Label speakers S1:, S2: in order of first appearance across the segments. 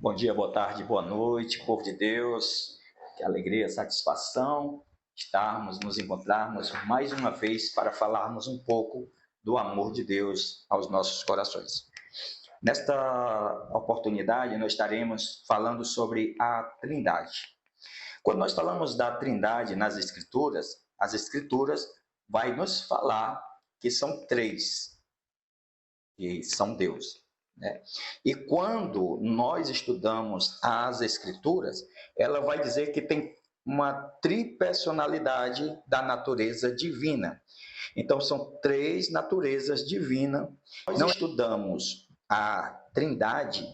S1: Bom dia, boa tarde, boa noite, povo de Deus. Que alegria, satisfação estarmos, nos encontrarmos mais uma vez para falarmos um pouco do amor de Deus aos nossos corações. Nesta oportunidade, nós estaremos falando sobre a Trindade. Quando nós falamos da Trindade nas Escrituras, as Escrituras vai nos falar que são três, que são Deus, né? E quando nós estudamos as Escrituras, ela vai dizer que tem uma tripersonalidade da natureza divina. Então, são três naturezas divinas. Nós não estudamos a Trindade,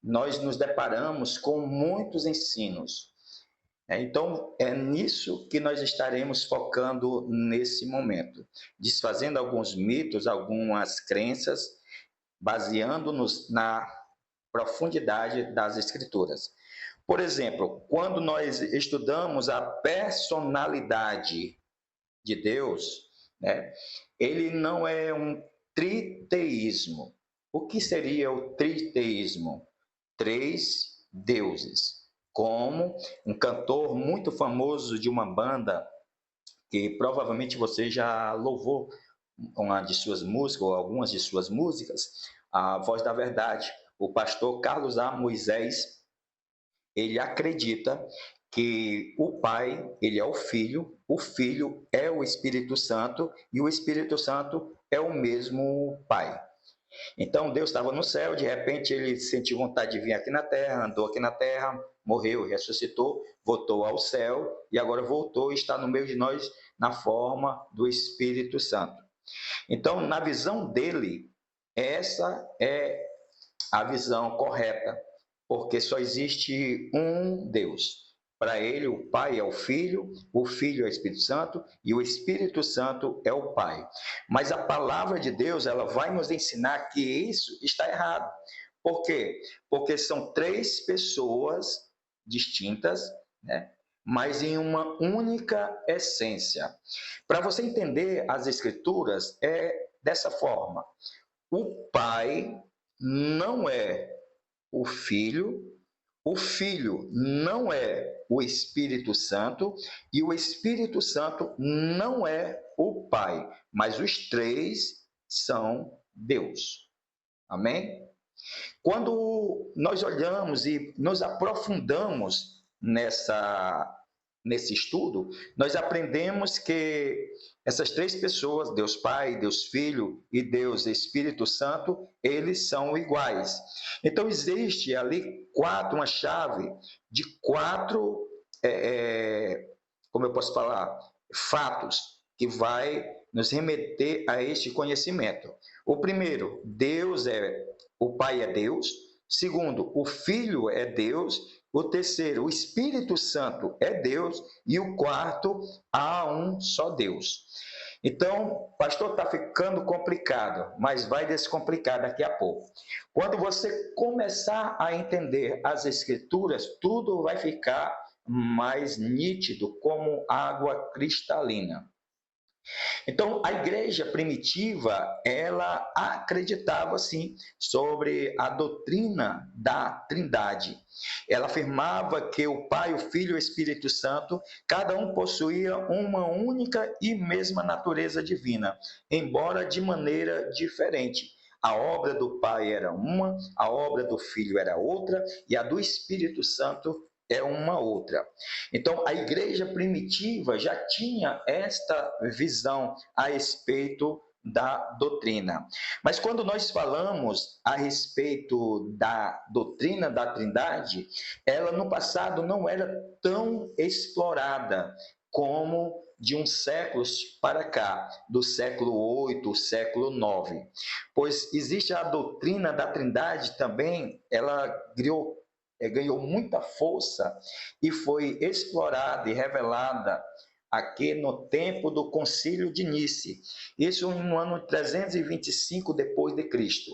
S1: nós nos deparamos com muitos ensinos. Então, é nisso que nós estaremos focando nesse momento, desfazendo alguns mitos, algumas crenças, baseando-nos na profundidade das Escrituras. Por exemplo, quando nós estudamos a personalidade de Deus, né, ele não é um triteísmo. O que seria o triteísmo? Três deuses. Como um cantor muito famoso de uma banda, que provavelmente você já louvou uma de suas músicas, ou algumas de suas músicas, a Voz da Verdade. O pastor Carlos A. Moisés, ele acredita que o Pai, ele é o Filho é o Espírito Santo e o Espírito Santo é o mesmo Pai. Então Deus estava no céu, de repente ele sentiu vontade de vir aqui na terra, andou aqui na terra, morreu, ressuscitou, voltou ao céu e agora voltou e está no meio de nós na forma do Espírito Santo. Então, na visão dele, essa é a visão correta, porque só existe um Deus. Para ele, o Pai é o Filho é o Espírito Santo e o Espírito Santo é o Pai. Mas a palavra de Deus, ela vai nos ensinar que isso está errado. Por quê? Porque são três pessoas distintas, né? Mas em uma única essência. Para você entender as Escrituras, é dessa forma. O Pai não é o Filho não é o Espírito Santo e o Espírito Santo não é o Pai, mas os três são Deus. Amém? Quando nós olhamos e nos aprofundamos nesse estudo, nós aprendemos que essas três pessoas, Deus Pai, Deus Filho e Deus Espírito Santo, eles são iguais. Então, existe ali uma chave de quatro, como eu posso falar, fatos que vai nos remeter a este conhecimento. O primeiro, o Pai é Deus. Segundo, o Filho é Deus. O terceiro, o Espírito Santo é Deus. E o quarto, há um só Deus. Então, pastor, está ficando complicado, mas vai descomplicar daqui a pouco. Quando você começar a entender as Escrituras, tudo vai ficar mais nítido, como água cristalina. Então, a igreja primitiva, ela acreditava, sim, sobre a doutrina da Trindade. Ela afirmava que o Pai, o Filho e o Espírito Santo, cada um possuía uma única e mesma natureza divina, embora de maneira diferente. A obra do Pai era uma, a obra do Filho era outra, e a do Espírito Santo é uma outra. Então, a igreja primitiva já tinha esta visão a respeito da doutrina. Mas quando nós falamos a respeito da doutrina da Trindade, ela no passado não era tão explorada como de uns séculos para cá, do século 8, século 9. Pois existe a doutrina da Trindade também, ela ganhou muita força e foi explorada e revelada aqui no tempo do Concílio de Nice, isso no ano 325 depois de Cristo.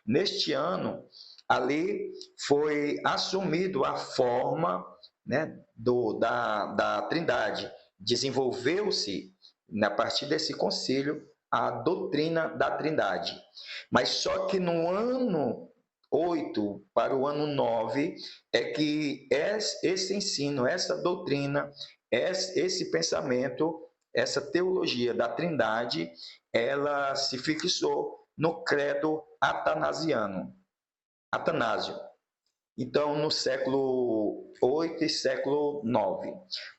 S1: Neste ano, ali foi assumido a forma, né, da Trindade. Desenvolveu-se, a partir desse concílio, a doutrina da Trindade. Mas só que no ano 8 para o ano 9 é que esse ensino, essa doutrina, esse pensamento, essa teologia da Trindade, ela se fixou no credo atanasiano, Atanásio. Então, no século 8 e século 9,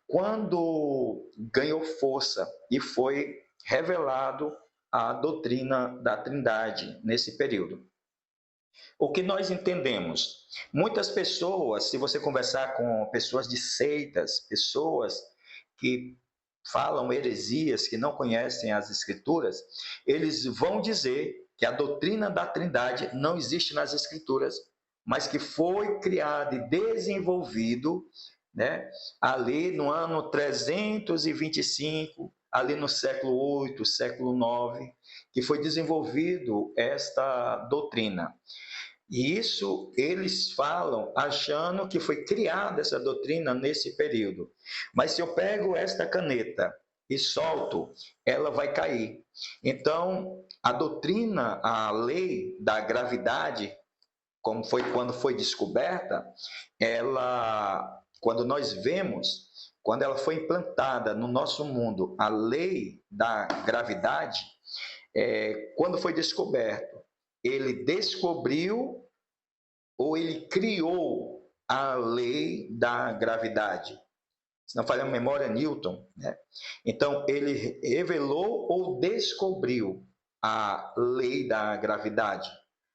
S1: quando ganhou força e foi revelado a doutrina da Trindade nesse período. O que nós entendemos? Muitas pessoas, se você conversar com pessoas de seitas, pessoas que falam heresias, que não conhecem as Escrituras, eles vão dizer que a doutrina da Trindade não existe nas Escrituras, mas que foi criado e desenvolvido, né, ali no ano 325, ali no século 8, século 9, que foi desenvolvido esta doutrina. E isso eles falam achando que foi criada essa doutrina nesse período. Mas se eu pego esta caneta e solto, ela vai cair. Então, a doutrina, a lei da gravidade, como foi quando foi descoberta, ela, quando nós vemos, quando ela foi implantada no nosso mundo, a lei da gravidade, quando foi descoberto, ele descobriu ou ele criou a lei da gravidade. Se não falha a memória, Newton, né? Então, ele revelou ou descobriu a lei da gravidade.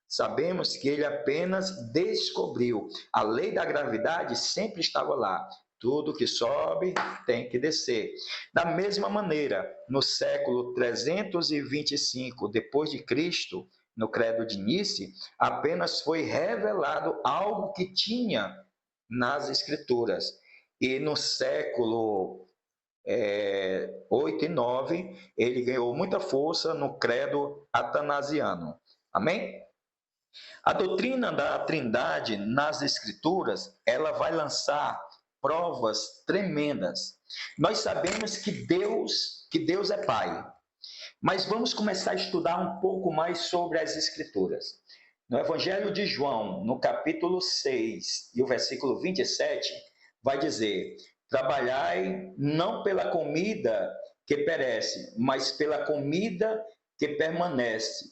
S1: Sabemos que ele apenas descobriu. A lei da gravidade sempre estava lá. Tudo que sobe tem que descer. Da mesma maneira, no século 325 depois de Cristo, no Credo de Nice, apenas foi revelado algo que tinha nas Escrituras. E no século 8 e 9, ele ganhou muita força no credo atanasiano. Amém? A doutrina da Trindade nas Escrituras, ela vai lançar provas tremendas. Nós sabemos que Deus é Pai, mas vamos começar a estudar um pouco mais sobre as Escrituras. No Evangelho de João, no capítulo 6 e o versículo 27, vai dizer: trabalhai não pela comida que perece, mas pela comida que permanece,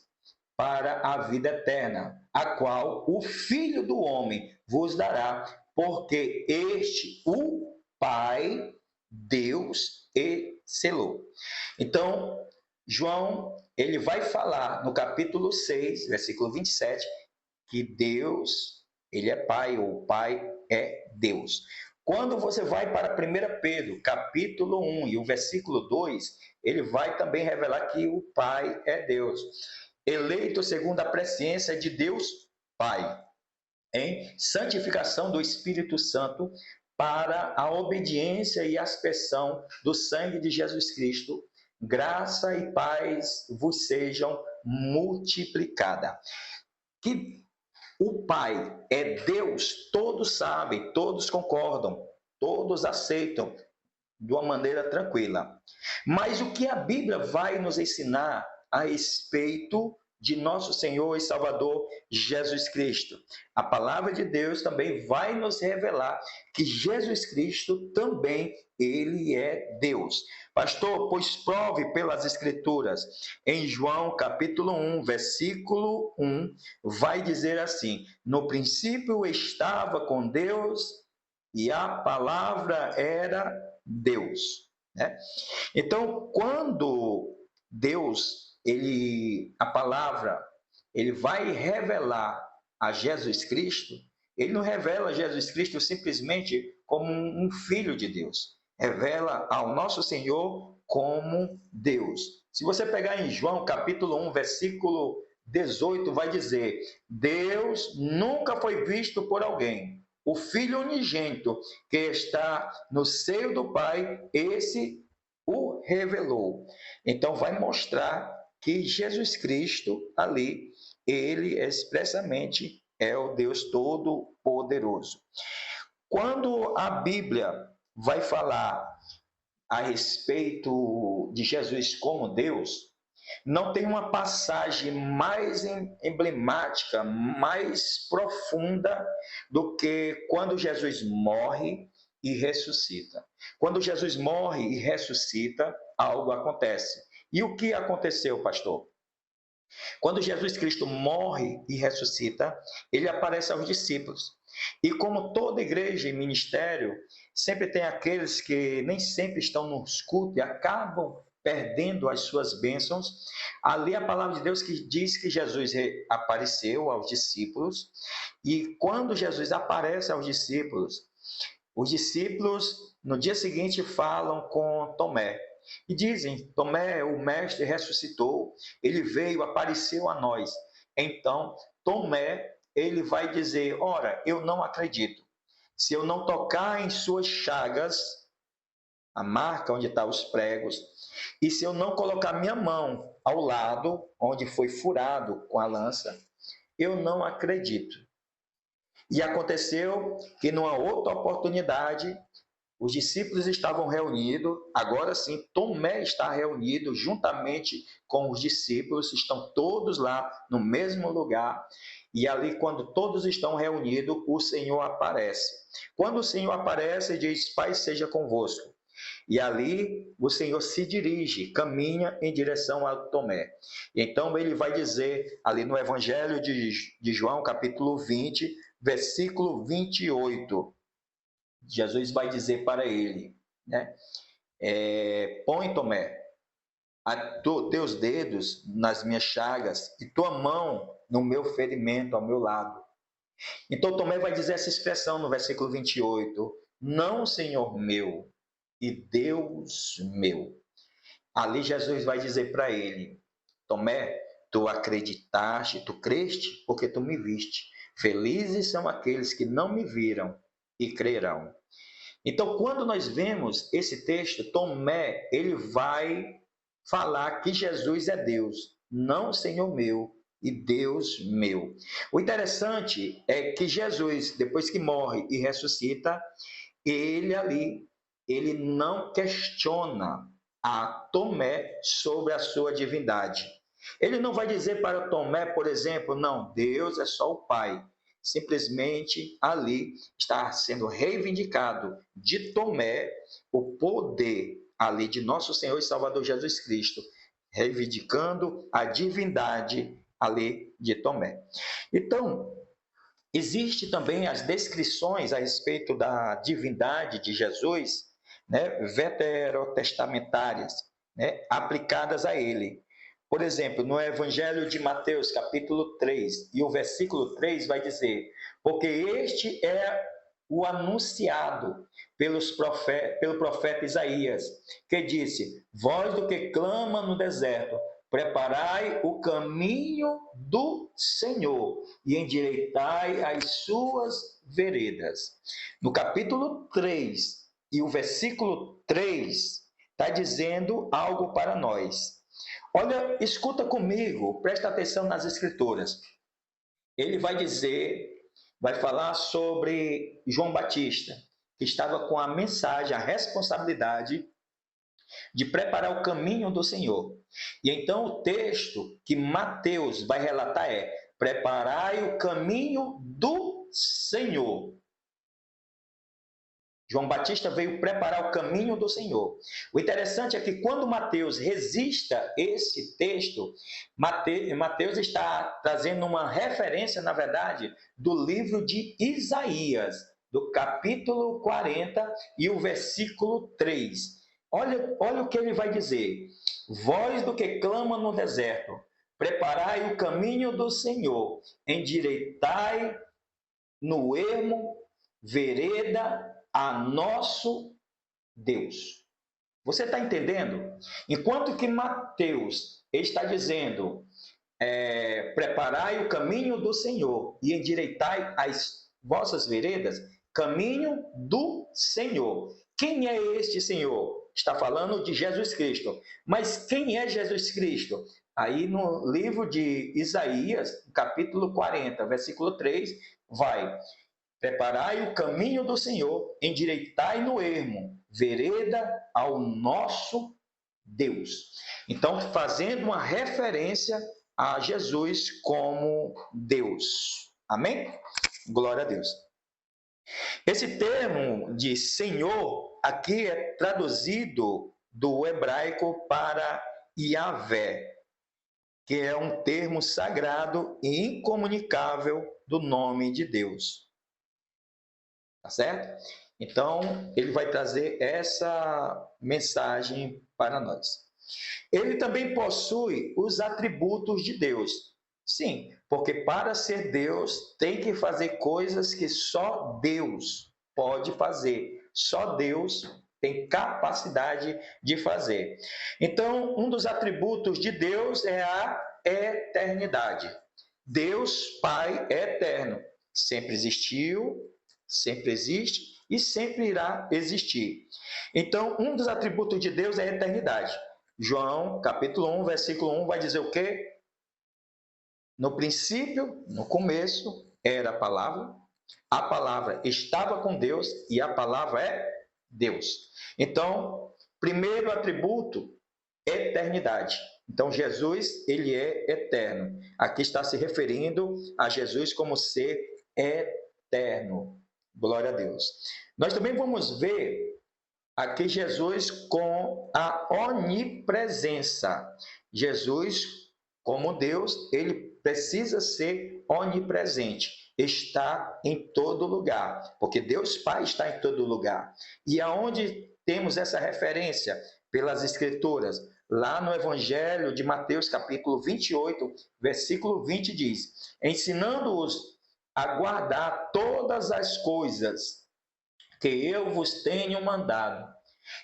S1: para a vida eterna, a qual o Filho do Homem vos dará, porque este, o Pai, Deus, e selou. Então, João, ele vai falar no capítulo 6, versículo 27, que Deus, ele é Pai, ou o Pai é Deus. Quando você vai para 1 Pedro, capítulo 1 e o versículo 2, ele vai também revelar que o Pai é Deus. Eleito segundo a presciência de Deus Pai, em santificação do Espírito Santo, para a obediência e aspersão do sangue de Jesus Cristo, graça e paz vos sejam multiplicadas. Que o Pai é Deus, todos sabem, todos concordam, todos aceitam de uma maneira tranquila. Mas o que a Bíblia vai nos ensinar a respeito de nosso Senhor e Salvador Jesus Cristo? A palavra de Deus também vai nos revelar que Jesus Cristo também, ele é Deus. Pastor, pois prove pelas Escrituras. Em João capítulo 1, versículo 1, vai dizer assim: no princípio estava com Deus e a palavra era Deus, né? Então, quando Deus, a palavra, ele vai revelar a Jesus Cristo, ele não revela Jesus Cristo simplesmente como um filho de Deus, revela ao nosso Senhor como Deus. Se você pegar em João capítulo 1, versículo 18, vai dizer: Deus nunca foi visto por alguém. O Filho unigênito que está no seio do Pai, esse o revelou. Então vai mostrar que Jesus Cristo ali, ele expressamente é o Deus Todo-Poderoso. Quando a Bíblia vai falar a respeito de Jesus como Deus, Não tem uma passagem mais emblemática, mais profunda do que quando Jesus morre e ressuscita. Quando Jesus morre e ressuscita, algo acontece. E o que aconteceu, pastor? Quando Jesus Cristo morre e ressuscita, ele aparece aos discípulos. E como toda igreja e ministério, sempre tem aqueles que nem sempre estão nos cultos e acabam perdendo as suas bênçãos. Ali a palavra de Deus que diz que Jesus apareceu aos discípulos, e quando Jesus aparece aos discípulos, os discípulos no dia seguinte falam com Tomé e dizem: Tomé, o mestre ressuscitou, ele veio, apareceu a nós. Então Tomé, ele vai dizer: ora, eu não acredito. Se eu não tocar em suas chagas, a marca onde estão os pregos, e se eu não colocar minha mão ao lado onde foi furado com a lança, eu não acredito. E aconteceu que numa outra oportunidade, os discípulos estavam reunidos, agora sim, Tomé está reunido juntamente com os discípulos, estão todos lá no mesmo lugar, e ali, quando todos estão reunidos, o Senhor aparece. Quando o Senhor aparece, diz: Pai seja convosco. E ali o Senhor se dirige, caminha em direção a Tomé. Então ele vai dizer, ali no Evangelho de João, capítulo 20, versículo 28, Jesus vai dizer para ele, né? Põe, Tomé, teus dedos nas minhas chagas e tua mão no meu ferimento, ao meu lado. Então Tomé vai dizer essa expressão no versículo 28, não, Senhor meu e Deus meu. Ali Jesus vai dizer para ele: Tomé, tu acreditaste, tu creste porque tu me viste. Felizes são aqueles que não me viram e crerão. Então, quando nós vemos esse texto, Tomé, ele vai falar que Jesus é Deus, não Senhor meu e Deus meu. O interessante é que Jesus, depois que morre e ressuscita, ele não questiona a Tomé sobre a sua divindade. Ele não vai dizer para Tomé, por exemplo, não, Deus é só o Pai. Simplesmente ali está sendo reivindicado de Tomé o poder ali de nosso Senhor e Salvador Jesus Cristo, reivindicando a divindade ali de Tomé. Então, existe também as descrições a respeito da divindade de Jesus, né, veterotestamentárias, né, aplicadas a ele. Por exemplo, no Evangelho de Mateus, capítulo 3, e o versículo 3 vai dizer: porque este é o anunciado pelo profeta Isaías, que disse: voz do que clama no deserto, preparai o caminho do Senhor e endireitai as suas veredas. No capítulo 3 e o versículo 3 está dizendo algo para nós. Olha, escuta comigo, presta atenção nas escrituras. Ele vai dizer, vai falar sobre João Batista, que estava com a mensagem, a responsabilidade de preparar o caminho do Senhor. E então o texto que Mateus vai relatar é: preparai o caminho do Senhor. João Batista veio preparar o caminho do Senhor. O interessante é que quando Mateus registra esse texto, Mateus está trazendo uma referência, na verdade, do livro de Isaías, do capítulo 40 e o versículo 3. Olha o que ele vai dizer: voz do que clama no deserto, preparai o caminho do Senhor, endireitai no ermo vereda a nosso Deus. Você está entendendo? Enquanto que Mateus está dizendo: preparai o caminho do Senhor e endireitai as vossas veredas, caminho do Senhor. Quem é este Senhor? Está falando de Jesus Cristo. Mas quem é Jesus Cristo? Aí no livro de Isaías, capítulo 40, versículo 3, vai: preparai o caminho do Senhor, endireitai no ermo, vereda ao nosso Deus. Então, fazendo uma referência a Jesus como Deus. Amém? Glória a Deus. Esse termo de Senhor aqui é traduzido do hebraico para Yahvé, que é um termo sagrado e incomunicável do nome de Deus. Tá certo? Então, ele vai trazer essa mensagem para nós. Ele também possui os atributos de Deus. Sim, porque para ser Deus, tem que fazer coisas que só Deus pode fazer. Só Deus tem capacidade de fazer. Então, um dos atributos de Deus é a eternidade. Deus, Pai, é eterno. Sempre existiu, sempre existe e sempre irá existir. Então, um dos atributos de Deus é a eternidade. João, capítulo 1, versículo 1, vai dizer o quê? No princípio, no começo, era a palavra estava com Deus e a palavra é Deus. Então, primeiro atributo, eternidade. Então, Jesus, ele é eterno. Aqui está se referindo a Jesus como ser eterno. Glória a Deus. Nós também vamos ver aqui Jesus com a onipresença. Jesus, como Deus, ele precisa ser onipresente. Está em todo lugar, porque Deus Pai está em todo lugar. E aonde temos essa referência? Pelas Escrituras. Lá no Evangelho de Mateus, capítulo 28, versículo 20, diz: ensinando-os a guardar todas as coisas que eu vos tenho mandado.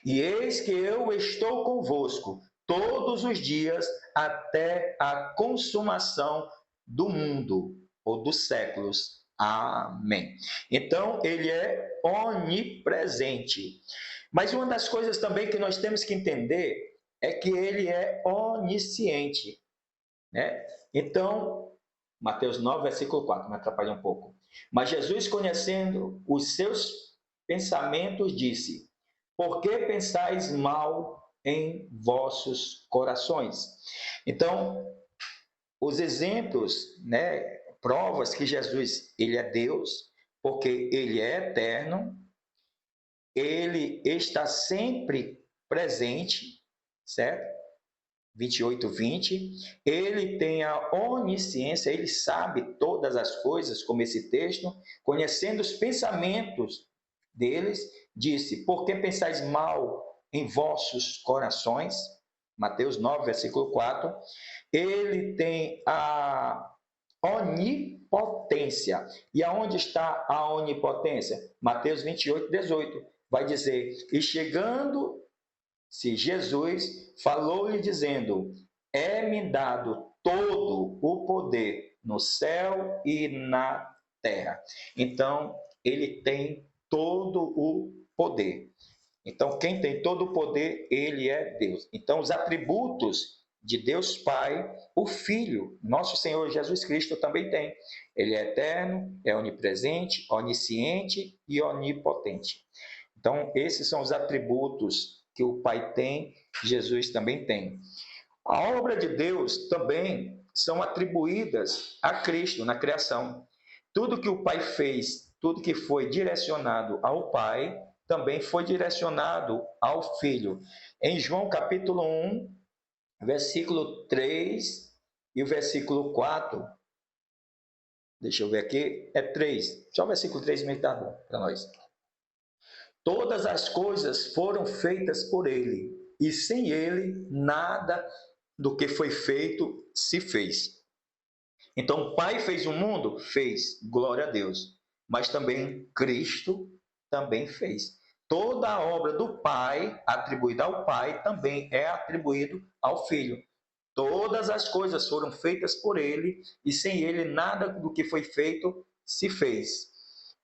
S1: E eis que eu estou convosco todos os dias até a consumação do mundo ou dos séculos. Amém. Então, ele é onipresente. Mas uma das coisas também que nós temos que entender é que ele é onisciente, né? Então, Mateus 9, versículo 4, me atrapalha um pouco. Mas Jesus, conhecendo os seus pensamentos, disse: por que pensais mal em vossos corações? Então, os exemplos, né, provas que Jesus, ele é Deus, porque ele é eterno, ele está sempre presente, certo? 28, 20, ele tem a onisciência, ele sabe todas as coisas, como esse texto, conhecendo os pensamentos deles, disse: por que pensais mal em vossos corações? Mateus 9, versículo 4. Ele tem a onipotência. E aonde está a onipotência? Mateus 28, 18. Vai dizer: e chegando se Jesus falou-lhe dizendo: é-me dado todo o poder no céu e na terra. Então, ele tem todo o poder. Então, quem tem todo o poder, ele é Deus. Então, os atributos de Deus Pai, o Filho, nosso Senhor Jesus Cristo também tem. Ele é eterno, é onipresente, onisciente e onipotente. Então, esses são os atributos que o Pai tem, Jesus também tem. A obra de Deus também são atribuídas a Cristo na criação. Tudo que o Pai fez, tudo que foi direcionado ao Pai, também foi direcionado ao Filho. Em João capítulo 1, versículo 3 e o versículo 4, deixa eu ver aqui, é 3, só o versículo 3 mesmo está bom para nós. Todas as coisas foram feitas por ele, e sem ele nada do que foi feito se fez. Então, o Pai fez o mundo? Fez, glória a Deus. Mas também Cristo também fez. Toda a obra do Pai, atribuída ao Pai, também é atribuído ao Filho. Todas as coisas foram feitas por ele, e sem ele nada do que foi feito se fez.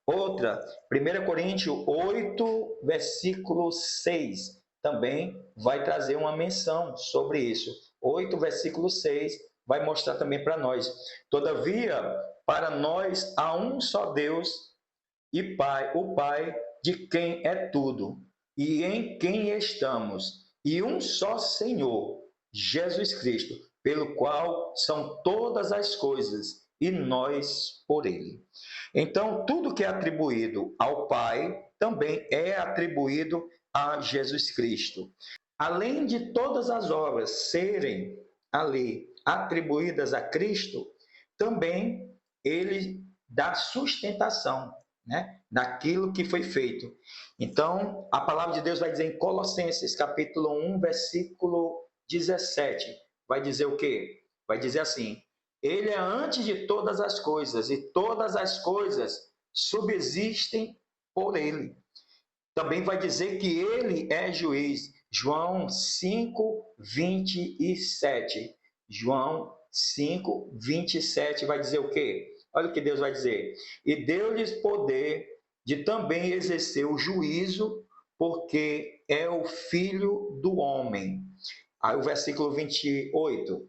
S1: Outra, 1 Coríntios 8, versículo 6, também vai trazer uma menção sobre isso. 8, versículo 6, vai mostrar também para nós. Todavia, para nós há um só Deus e Pai, o Pai de quem é tudo, e em quem estamos, e um só Senhor, Jesus Cristo, pelo qual são todas as coisas, e nós por ele. Então, tudo que é atribuído ao Pai também é atribuído a Jesus Cristo. Além de todas as obras serem ali atribuídas a Cristo, também ele dá sustentação, né, daquilo que foi feito. Então, a palavra de Deus vai dizer em Colossenses, capítulo 1, versículo 17, vai dizer o quê? Vai dizer assim: ele é antes de todas as coisas, e todas as coisas subsistem por ele. Também vai dizer que ele é juiz. João 5, 27. João 5, 27 vai dizer o quê? Olha o que Deus vai dizer. E deu-lhes poder de também exercer o juízo, porque é o filho do homem. Aí o versículo 28.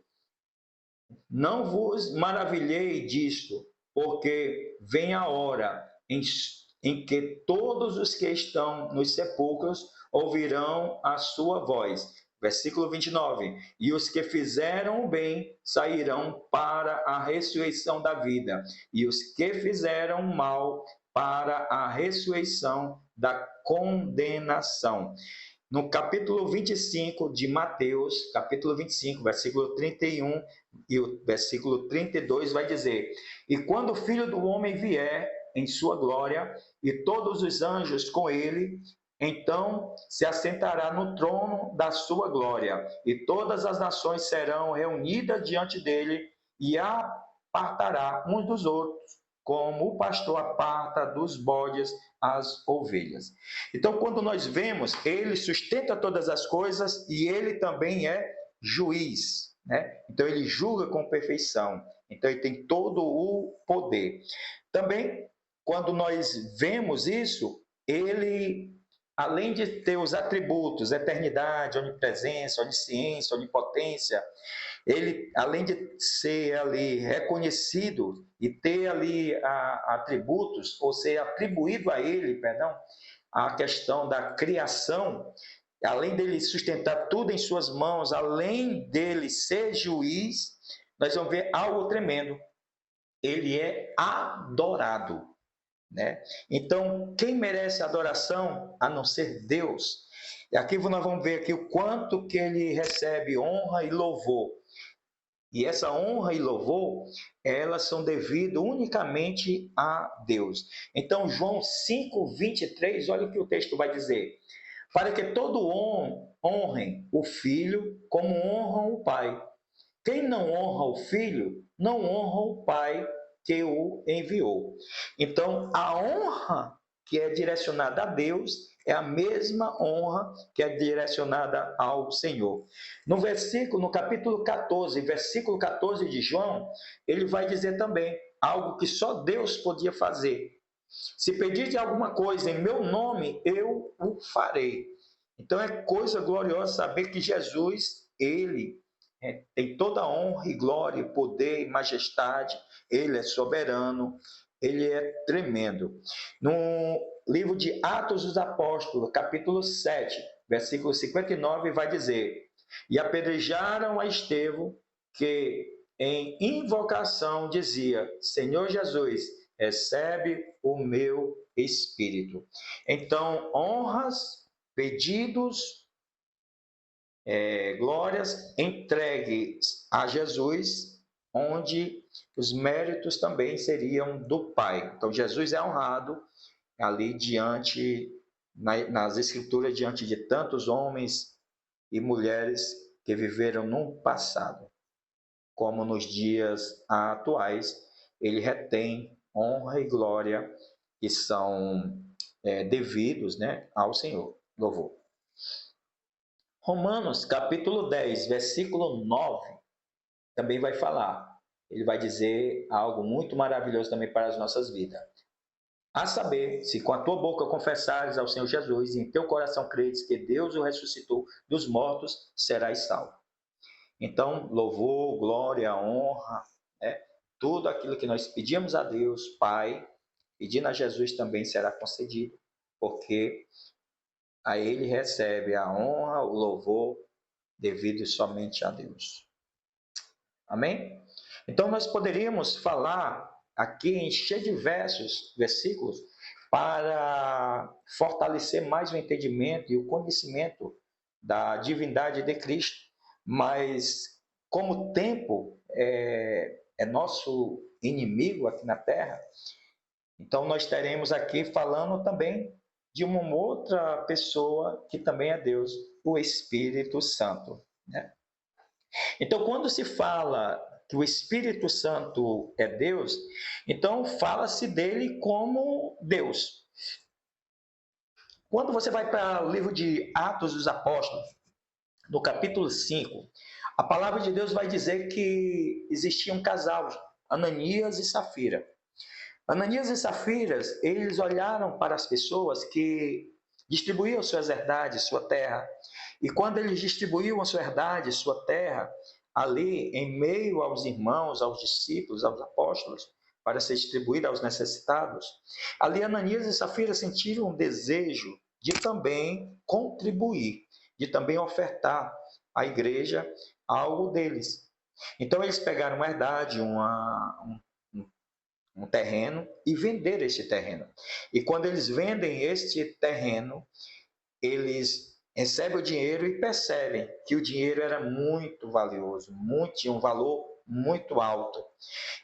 S1: Não vos maravilhei disto, porque vem a hora em que todos os que estão nos sepulcros ouvirão a sua voz. Versículo 29. E os que fizeram o bem sairão para a ressurreição da vida, e os que fizeram o mal para a ressurreição da condenação. No capítulo 25 de Mateus, capítulo 25, versículo 31 e o versículo 32 vai dizer: E quando o Filho do Homem vier em sua glória, e todos os anjos com ele, então se assentará no trono da sua glória, e todas as nações serão reunidas diante dele, e apartará uns dos outros, como o pastor aparta dos bodes as ovelhas. Então, quando nós vemos, ele sustenta todas as coisas e ele também é juiz, né? Então, ele julga com perfeição. Então, ele tem todo o poder. Também, quando nós vemos isso, ele, além de ter os atributos, eternidade, onipresença, onisciência, onipotência, ele, além de ser ali reconhecido e ter ali atributos, ou ser atribuído a ele, perdão, a questão da criação, além dele sustentar tudo em suas mãos, além dele ser juiz, nós vamos ver algo tremendo. Ele é adorado, né? Então, quem merece adoração a não ser Deus? E aqui nós vamos ver aqui o quanto que ele recebe honra e louvor. E essa honra e louvor, elas são devidas unicamente a Deus. Então, João 5, 23, olha o que o texto vai dizer. Para que todo honrem o Filho como honram o Pai. Quem não honra o Filho, não honra o Pai que o enviou. Então, a honra que é direcionada a Deus é a mesma honra que é direcionada ao Senhor. No capítulo 14, versículo 14 de João, ele vai dizer também algo que só Deus podia fazer. Se pedir de alguma coisa em meu nome, eu o farei. Então é coisa gloriosa saber que Jesus, ele tem toda a honra e glória, poder e majestade, ele é soberano, ele é tremendo. No livro de Atos dos Apóstolos, capítulo 7, versículo 59, vai dizer: E apedrejaram a Estevão, que em invocação dizia: Senhor Jesus, recebe o meu espírito. Então, honras, pedidos, glórias entregues a Jesus, onde os méritos também seriam do Pai. Então, Jesus é honrado ali diante, nas Escrituras, diante de tantos homens e mulheres que viveram no passado, como nos dias atuais, ele retém honra e glória que são devidos, né, ao Senhor. Louvor. Romanos, capítulo 10, versículo 9, também vai falar. Ele vai dizer algo muito maravilhoso também para as nossas vidas. A saber, se com a tua boca confessares ao Senhor Jesus e em teu coração credes que Deus o ressuscitou dos mortos, serás salvo. Então, louvor, glória, honra, né? Tudo aquilo que nós pedimos a Deus, Pai, pedindo a Jesus também será concedido, porque a ele recebe a honra, o louvor devido somente a Deus. Amém? Então nós poderíamos falar aqui, encher de versículos, para fortalecer mais o entendimento e o conhecimento da divindade de Cristo, mas como o tempo é nosso inimigo aqui na Terra, então nós teremos aqui falando também de uma outra pessoa que também é Deus, o Espírito Santo, né? Então, quando se fala que o Espírito Santo é Deus, então fala-se dele como Deus. Quando você vai para o livro de Atos dos Apóstolos, no capítulo 5, a palavra de Deus vai dizer que existia um casal, Ananias e Safira. Ananias e Safiras, eles olharam para as pessoas que distribuíam suas herdades, sua terra. E quando eles distribuíam a sua herdade, sua terra, ali em meio aos irmãos, aos discípulos, aos apóstolos, para ser distribuída aos necessitados, ali Ananias e Safira sentiram um desejo de também contribuir, de também ofertar à igreja algo deles. Então eles pegaram uma herdade, um terreno e vender este terreno. E quando eles vendem este terreno, eles recebem o dinheiro e percebem que o dinheiro era muito valioso, tinha um valor muito alto.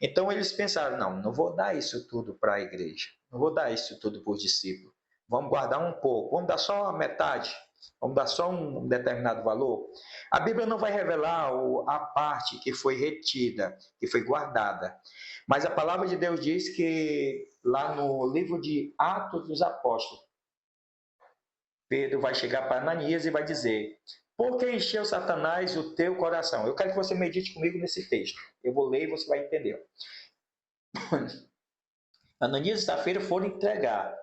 S1: Então eles pensaram, não vou dar isso tudo para a igreja, não vou dar isso tudo para os discípulos, vamos guardar um pouco, vamos dar só a metade, vamos dar só um determinado valor. A Bíblia não vai revelar a parte que foi retida, que foi guardada, mas a palavra de Deus diz que lá no livro de Atos dos Apóstolos, Pedro vai chegar para Ananias e vai dizer: por que encheu Satanás o teu coração? Eu quero que você medite comigo nesse texto. Eu vou ler e você vai entender. Ananias e Safira foram entregar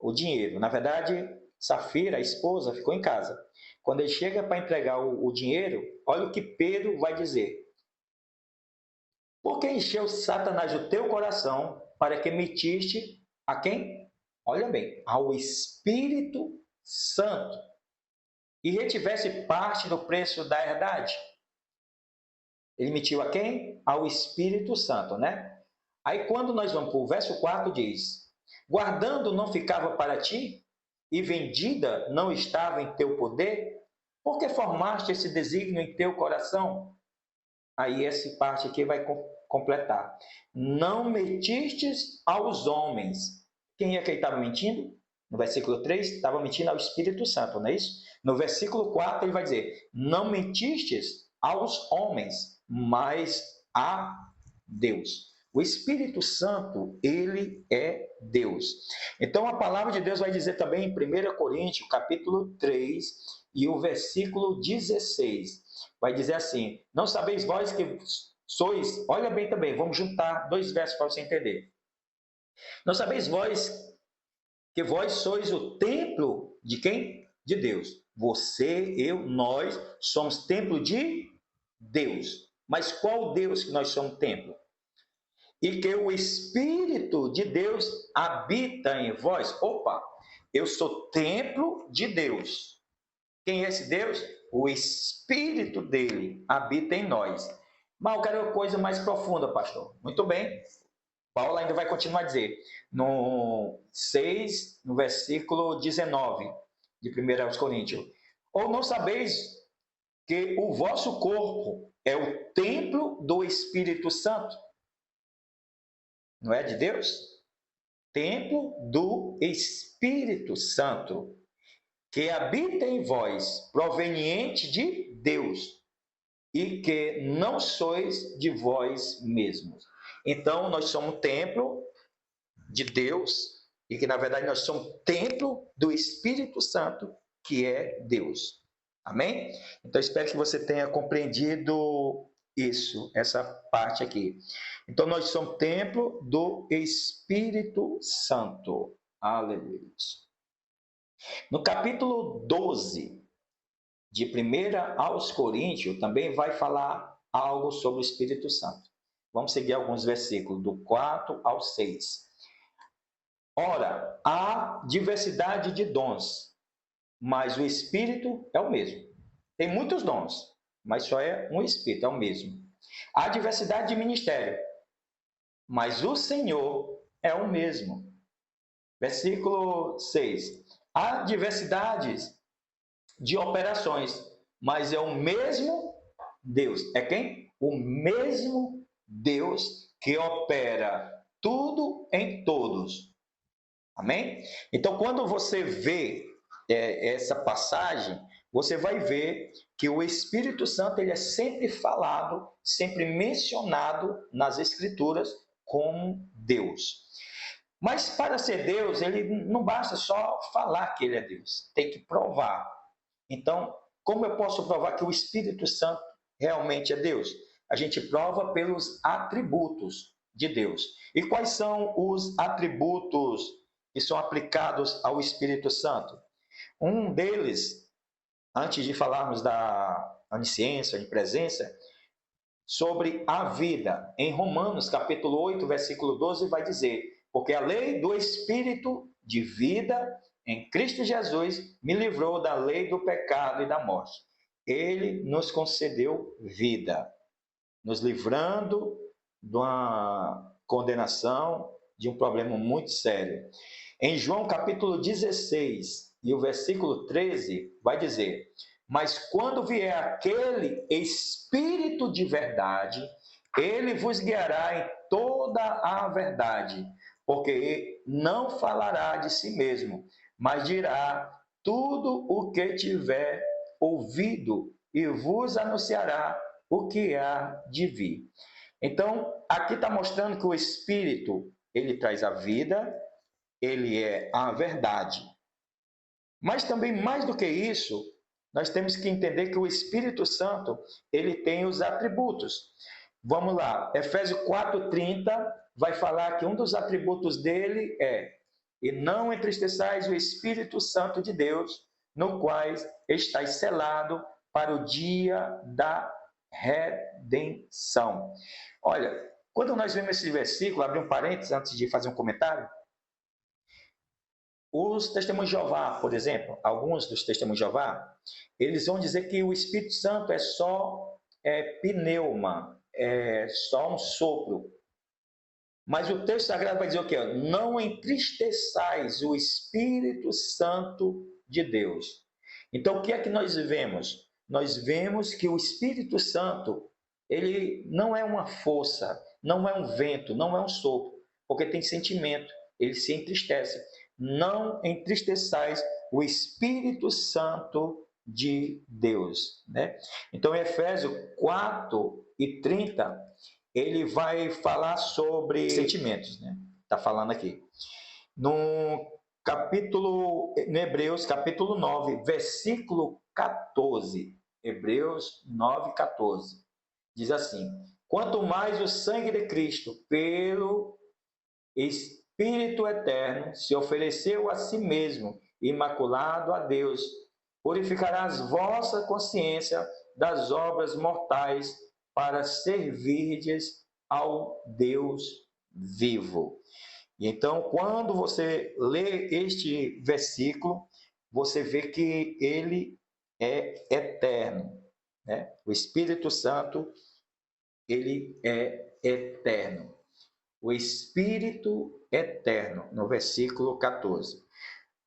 S1: o dinheiro. Na verdade, Safira, a esposa, ficou em casa. Quando ele chega para entregar o dinheiro, olha o que Pedro vai dizer. Por que encheu Satanás o teu coração para que metiste a quem? Olha bem, ao Espírito Santo e retivesse parte do preço da herdade? Ele mentiu a quem? Ao Espírito Santo, né? Aí quando nós vamos para o verso 4 diz: guardando não ficava para ti, e vendida não estava em teu poder? Por que formaste esse desígnio em teu coração? Aí essa parte aqui vai completar. Não mentistes aos homens. Quem é que ele estava mentindo? No versículo 3, estava mentindo ao Espírito Santo, não é isso? No versículo 4, ele vai dizer: não mentistes aos homens, mas a Deus. O Espírito Santo, ele é Deus. Então a palavra de Deus vai dizer também em 1 Coríntios, capítulo 3, e o versículo 16. Vai dizer assim: não sabeis vós que sois, olha bem também, vamos juntar dois versos para você entender. Não sabeis vós que vós sois o templo de quem? De Deus. Você, eu, nós somos templo de Deus. Mas qual Deus que nós somos templo? E que o Espírito de Deus habita em vós. Opa, eu sou templo de Deus. Quem é esse Deus? O Espírito dele habita em nós. Mas eu quero uma coisa mais profunda, pastor. Muito bem. Paulo ainda vai continuar a dizer, no 6, no versículo 19, de 1 Coríntios. Ou não sabeis que o vosso corpo é o templo do Espírito Santo? Não é de Deus? Templo do Espírito Santo, que habita em vós, proveniente de Deus, e que não sois de vós mesmos. Então, nós somos templo de Deus, e que, na verdade, nós somos templo do Espírito Santo, que é Deus. Amém? Então, espero que você tenha compreendido isso, essa parte aqui. Então, nós somos templo do Espírito Santo. Aleluia. No capítulo 12 de 1 aos Coríntios, também vai falar algo sobre o Espírito Santo. Vamos seguir alguns versículos, do 4 ao 6. Ora, há diversidade de dons, mas o Espírito é o mesmo. Tem muitos dons, mas só é um Espírito, é o mesmo. Há diversidade de ministério, mas o Senhor é o mesmo. Versículo 6. Há diversidades de operações, mas é o mesmo Deus. É quem? O mesmo Deus que opera tudo em todos. Amém? Então, quando você vê essa passagem, você vai ver que o Espírito Santo ele é sempre falado, sempre mencionado nas Escrituras como Deus. Mas para ser Deus, ele não basta só falar que ele é Deus, tem que provar. Então, como eu posso provar que o Espírito Santo realmente é Deus? A gente prova pelos atributos de Deus. E quais são os atributos que são aplicados ao Espírito Santo? Um deles, antes de falarmos da onisciência, de presença, sobre a vida. Em Romanos, capítulo 8, versículo 12, vai dizer: porque a lei do Espírito de vida em Cristo Jesus me livrou da lei do pecado e da morte. Ele nos concedeu vida, nos livrando de uma condenação, de um problema muito sério. Em João capítulo 16 e o versículo 13 vai dizer: mas quando vier aquele Espírito de verdade, ele vos guiará em toda a verdade, porque não falará de si mesmo, mas dirá tudo o que tiver ouvido e vos anunciará o que há de vir. Então, aqui está mostrando que o Espírito, ele traz a vida, ele é a verdade. Mas também, mais do que isso, nós temos que entender que o Espírito Santo, ele tem os atributos. Vamos lá, Efésios 4:30 vai falar que um dos atributos dele é: e não entristeçais o Espírito Santo de Deus, no qual estáis selado para o dia da redenção. Olha, quando nós vemos esse versículo, abrir um parênteses antes de fazer um comentário, os testemunhos de Jeová, por exemplo, alguns dos testemunhos de Jeová, eles vão dizer que o Espírito Santo é só pneuma, é só um sopro. Mas o texto sagrado vai dizer o quê? Não entristeçais o Espírito Santo de Deus. Então, o que é que nós vemos? Nós vemos que o Espírito Santo, ele não é uma força, não é um vento, não é um sopro, porque tem sentimento, ele se entristece. Não entristeçais o Espírito Santo de Deus. Né? Então, em Efésios 4:30, ele vai falar sobre sentimentos, né? Está falando aqui. No Hebreus, capítulo 9, versículo 14. Hebreus 9:14. Diz assim: quanto mais o sangue de Cristo, pelo Espírito eterno, se ofereceu a si mesmo, imaculado a Deus, purificará as vossas consciências das obras mortais para servirdes ao Deus vivo. E então, quando você lê este versículo, você vê que ele é eterno, né? O Espírito Santo, ele é eterno. O Espírito eterno, no versículo 14.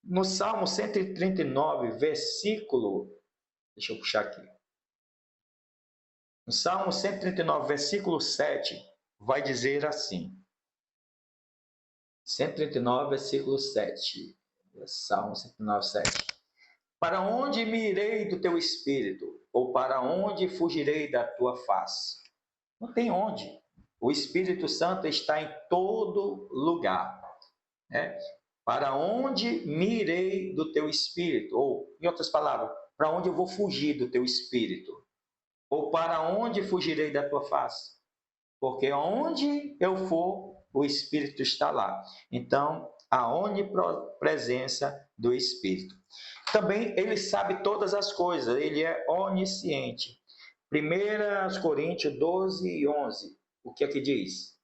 S1: No Salmo 139, versículo... Deixa eu puxar aqui. No Salmo 139, versículo 7, vai dizer assim. 139, versículo 7. Salmo 139, 7. Para onde me irei do teu espírito? Ou para onde fugirei da tua face? Não tem onde. O Espírito Santo está em todo lugar. Né? Para onde me irei do teu espírito? Ou, em outras palavras, para onde eu vou fugir do teu espírito? Ou para onde fugirei da tua face? Porque onde eu for, o Espírito está lá. Então, a onipresença do Espírito. Também ele sabe todas as coisas, ele é onisciente. 1 Coríntios 12:11, o que é que diz?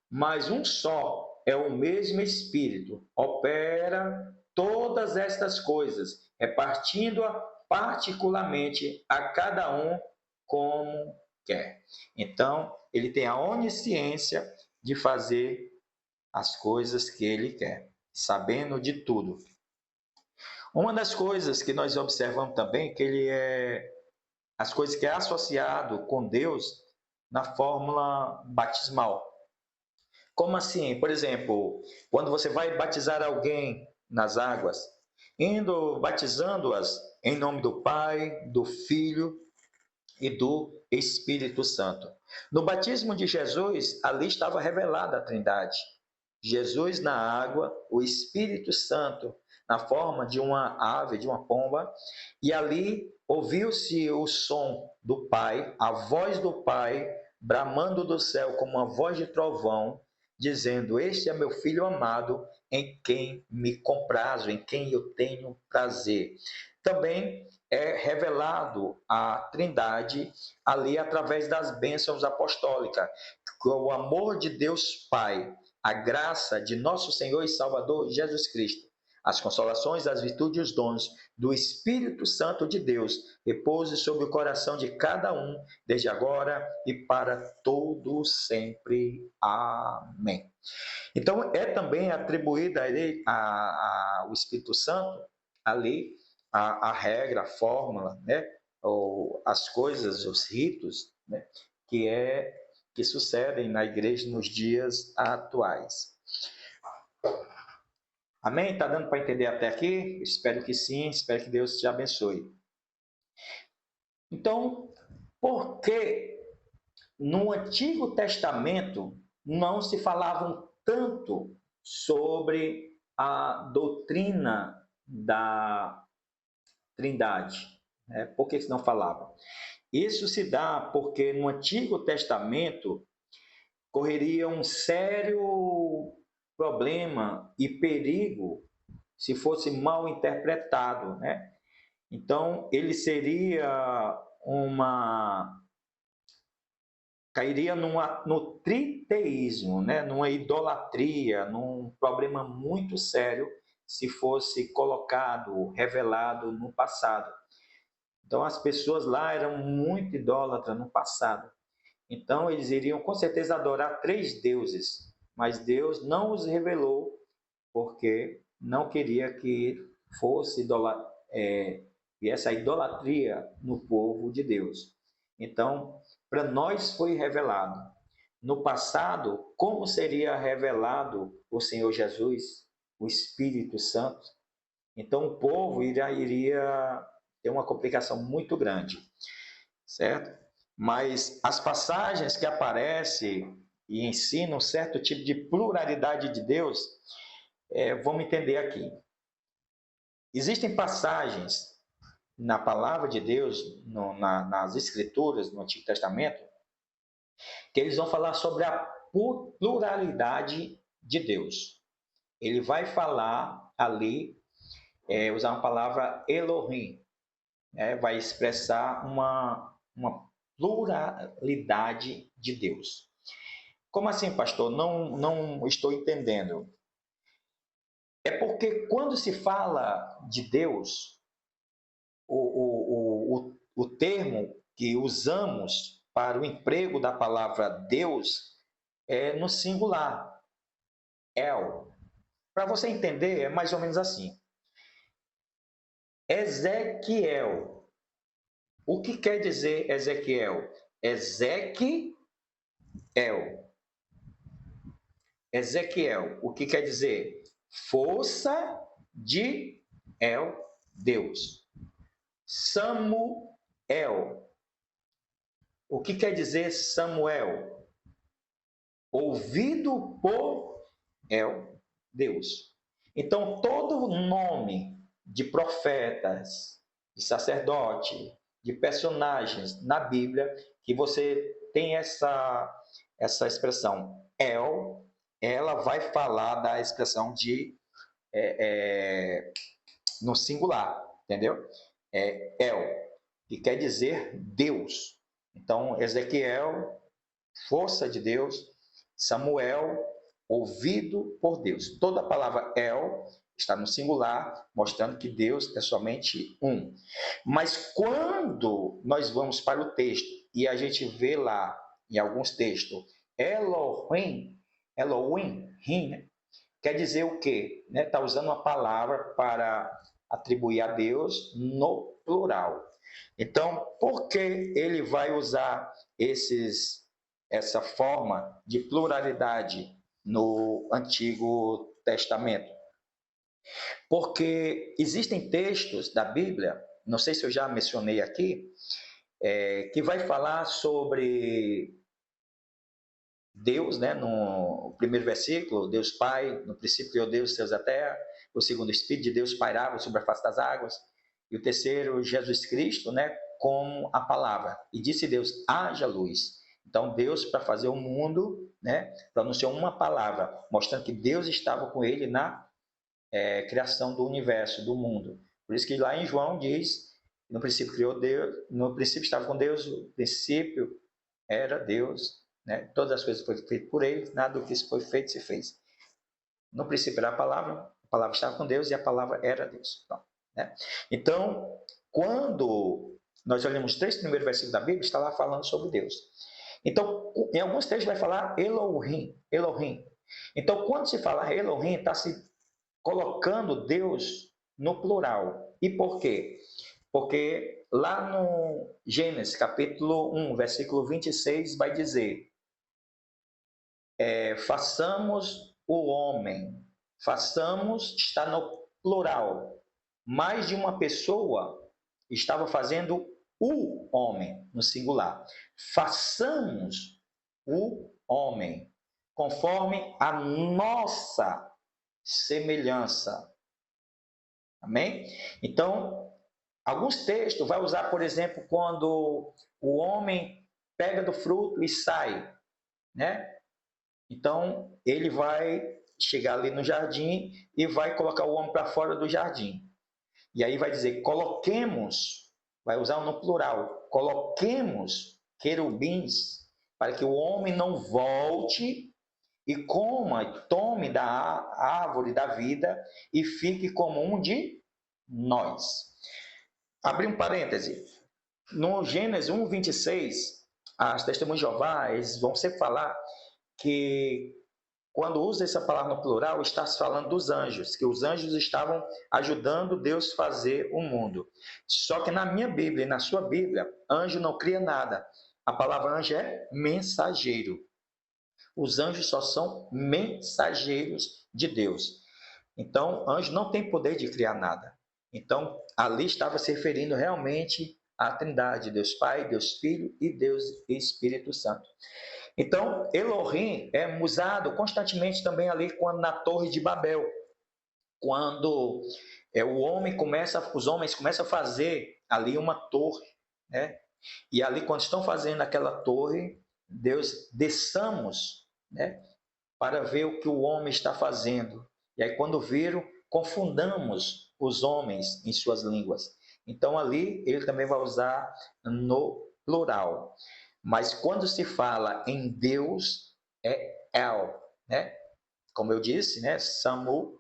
S1: Mas um só é o mesmo Espírito, opera todas todas estas coisas, repartindo-a particularmente a cada um como quer. Então, ele tem a onisciência de fazer as coisas que ele quer, sabendo de tudo. Uma das coisas que nós observamos também, que ele é as coisas que é associado com Deus na fórmula batismal. Como assim? Por exemplo, quando você vai batizar alguém nas águas, indo batizando-as em nome do Pai, do Filho e do Espírito Santo. No batismo de Jesus, ali estava revelada a Trindade. Jesus na água, o Espírito Santo na forma de uma ave, de uma pomba, e ali ouviu-se o som do Pai, a voz do Pai, bramando do céu como uma voz de trovão, dizendo: Este é meu filho amado, em quem me comprazo, em quem eu tenho prazer. Também é revelado a Trindade ali através das bênçãos apostólicas, com o amor de Deus Pai, a graça de nosso Senhor e Salvador Jesus Cristo, as consolações, as virtudes e os dons do Espírito Santo de Deus repouse sobre o coração de cada um, desde agora e para todo sempre. Amém. Então, é também atribuída a ele, ao Espírito Santo, ali, a regra, a fórmula, né? Ou as coisas, os ritos, né? que sucedem na igreja nos dias atuais. Amém? Está dando para entender até aqui? Espero que sim, espero que Deus te abençoe. Então, por que no Antigo Testamento não se falavam tanto sobre a doutrina da Trindade? Por que não falavam? Isso se dá porque no Antigo Testamento correria um sério problema e perigo se fosse mal interpretado, né? Então, ele cairia no triteísmo, né? Numa idolatria, num problema muito sério se fosse colocado, revelado no passado. Então, as pessoas lá eram muito idólatras no passado. Então, eles iriam com certeza adorar 3 deuses, mas Deus não os revelou porque não queria que fosse essa idolatria no povo de Deus. Então, para nós foi revelado. No passado, como seria revelado o Senhor Jesus, o Espírito Santo? Então, o povo iria ter uma complicação muito grande, certo? Mas as passagens que aparecem e ensinam um certo tipo de pluralidade de Deus, vamos entender aqui. Existem passagens na palavra de Deus, nas Escrituras, no Antigo Testamento, que eles vão falar sobre a pluralidade de Deus. Ele vai falar ali, usar uma palavra Elohim, vai expressar uma pluralidade de Deus. Como assim, pastor? Não estou entendendo. É porque quando se fala de Deus, o termo que usamos para o emprego da palavra Deus é no singular, El. Para você entender, é mais ou menos assim. Ezequiel. O que quer dizer Ezequiel? Ezequiel. Ezequiel. O que quer dizer? Força de Deus. Samuel. O que quer dizer Samuel? Ouvido por Deus. Então, todo nome de profetas, de sacerdote, de personagens na Bíblia, que você tem essa expressão ela vai falar da expressão de no singular, entendeu? Que quer dizer Deus. Então, Ezequiel, força de Deus, Samuel, ouvido por Deus. Toda a palavra está no singular, mostrando que Deus é somente um. Mas quando nós vamos para o texto e a gente vê lá, em alguns textos, Elohim, Elohim, né? Quer dizer o quê? Está usando uma palavra para atribuir a Deus no plural. Então, por que ele vai usar essa forma de pluralidade no Antigo Testamento? Porque existem textos da Bíblia, não sei se eu já mencionei aqui, que vai falar sobre Deus, né? No primeiro versículo, Deus Pai, no princípio criou Deus os céus e a terra. O segundo, o Espírito de Deus pairava sobre a face das águas. E o terceiro, Jesus Cristo, né? Com a palavra. E disse Deus, haja luz. Então, Deus, para fazer o mundo, né? Pronunciou uma palavra, mostrando que Deus estava com ele na criação do universo, do mundo. Por isso que lá em João diz, no princípio criou Deus, no princípio estava com Deus, no princípio era Deus, né? Todas as coisas foram feitas por ele, nada do que foi feito se fez. No princípio era a palavra estava com Deus e a palavra era Deus. Então, quando nós olhamos os 3 primeiros versículos da Bíblia, está lá falando sobre Deus. Então, em alguns textos vai falar Elohim, Elohim. Então, quando se fala Elohim, está se colocando Deus no plural. E por quê? Porque lá no Gênesis, capítulo 1, versículo 26, vai dizer: façamos o homem. Façamos está no plural. Mais de uma pessoa estava fazendo o homem, no singular. Façamos o homem, conforme a nossa semelhança. Amém? Então, alguns textos vai usar, por exemplo, quando o homem pega do fruto e sai, né? Então, ele vai chegar ali no jardim e vai colocar o homem para fora do jardim. E aí vai dizer, coloquemos, vai usar no plural, coloquemos querubins para que o homem não volte e coma, tome da árvore da vida e fique como um de nós. Abri um parêntese. No Gênesis 1, 26, as testemunhas de Jeová, eles vão sempre falar que quando usa essa palavra no plural, está se falando dos anjos, que os anjos estavam ajudando Deus a fazer o mundo. Só que na minha Bíblia e na sua Bíblia, anjo não cria nada. A palavra anjo é mensageiro. Os anjos só são mensageiros de Deus. Então, anjo não tem poder de criar nada. Então, ali estava se referindo realmente à Trindade, Deus Pai, Deus Filho e Deus Espírito Santo. Então, Elohim é usado constantemente também ali na Torre de Babel, quando os homens começam a fazer ali uma torre, né? E ali quando estão fazendo aquela torre, Deus, desçamos, né? Para ver o que o homem está fazendo. E aí quando viram, confundamos os homens em suas línguas. Então ali ele também vai usar no plural. Mas quando se fala em Deus, é El, né? Como eu disse, né? Samuel,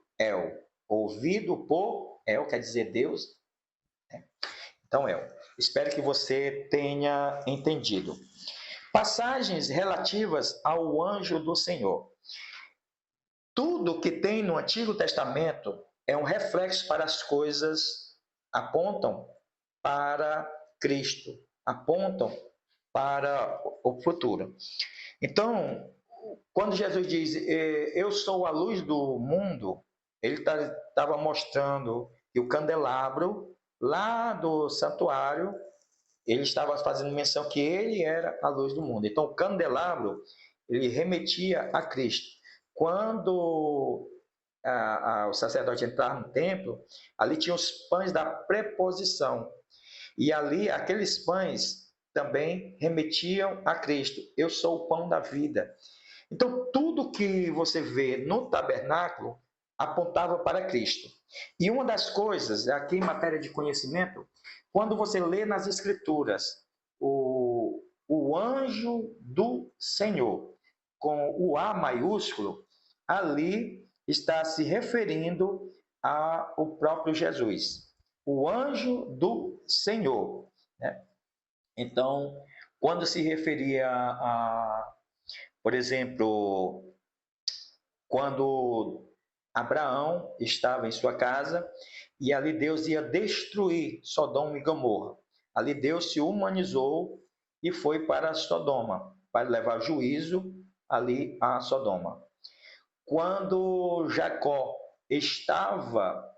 S1: ouvido por El, quer dizer Deus, né? Então, El. Espero que você tenha entendido. Passagens relativas ao anjo do Senhor. Tudo que tem no Antigo Testamento é um reflexo para as coisas, apontam para Cristo, apontam para o futuro. Então, quando Jesus diz, eu sou a luz do mundo, ele estava mostrando que o candelabro lá do santuário, ele estava fazendo menção que ele era a luz do mundo. Então, o candelabro, ele remetia a Cristo. Quando o sacerdote entrava no templo, ali tinha os pães da preposição. E ali, aqueles pães também remetiam a Cristo. Eu sou o pão da vida. Então, tudo que você vê no tabernáculo apontava para Cristo. E uma das coisas, aqui em matéria de conhecimento, quando você lê nas Escrituras o anjo do Senhor, com o A maiúsculo, ali está se referindo ao próprio Jesus, o anjo do Senhor, né? Então, quando se referia por exemplo, quando Abraão estava em sua casa e ali Deus ia destruir Sodoma e Gomorra. Ali Deus se humanizou e foi para Sodoma, para levar juízo ali a Sodoma. Quando Jacó estava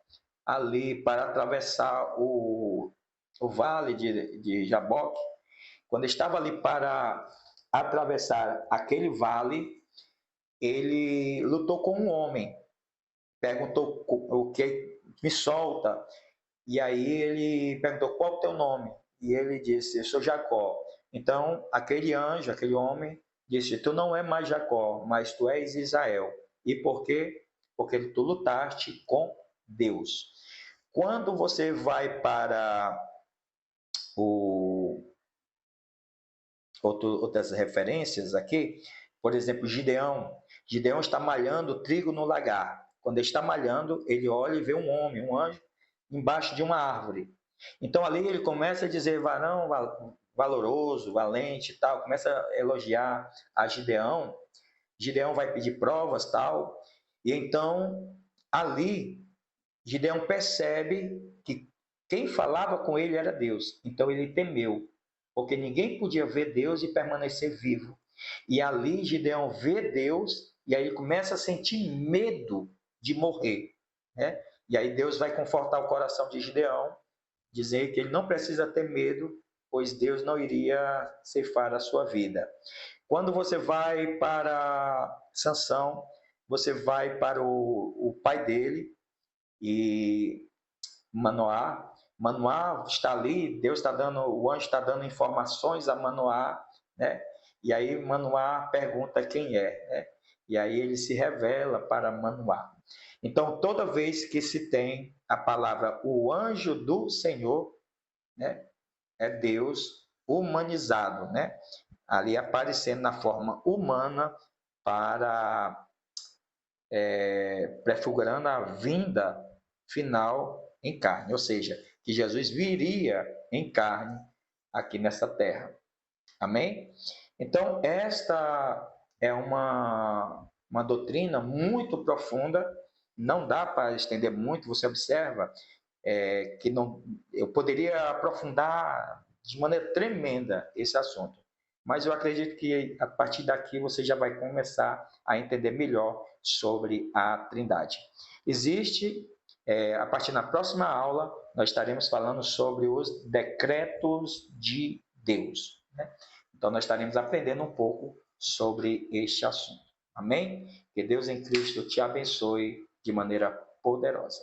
S1: ali para atravessar o vale de Jaboque, quando estava ali para atravessar aquele vale, ele lutou com um homem, perguntou o que me solta, e aí ele perguntou qual é o teu nome, e ele disse, eu sou Jacó. Então aquele anjo, aquele homem, disse, tu não é mais Jacó, mas tu és Israel. E por quê? Porque tu lutaste com Deus. Quando você vai para outras referências aqui, por exemplo, Gideão está malhando trigo no lagar. Quando ele está malhando, ele olha e vê um homem, um anjo, embaixo de uma árvore. Então ali ele começa a dizer varão valoroso, valente e tal, começa a elogiar a Gideão. Gideão vai pedir provas tal, e então ali Gideão percebe que quem falava com ele era Deus. Então ele temeu, porque ninguém podia ver Deus e permanecer vivo. E ali Gideão vê Deus e aí ele começa a sentir medo de morrer, né? E aí Deus vai confortar o coração de Gideão, dizer que ele não precisa ter medo, pois Deus não iria ceifar a sua vida. Quando você vai para Sansão, você vai para o pai dele, e Manoá. Manoá está ali, Deus está dando, o anjo está dando informações a Manoá, né? E aí Manoá pergunta quem é, né? E aí ele se revela para Manoá. Então, toda vez que se tem a palavra o anjo do Senhor, né? É Deus humanizado, né? Ali aparecendo na forma humana para prefigurando a vinda final em carne, ou seja, que Jesus viria em carne aqui nessa terra. Amém? Então, esta é uma doutrina muito profunda, não dá para estender muito, você observa que não, eu poderia aprofundar de maneira tremenda esse assunto, mas eu acredito que a partir daqui você já vai começar a entender melhor sobre a Trindade. Existe, a partir da próxima aula, nós estaremos falando sobre os decretos de Deus, né? Então, nós estaremos aprendendo um pouco sobre este assunto. Amém? Que Deus em Cristo te abençoe de maneira poderosa.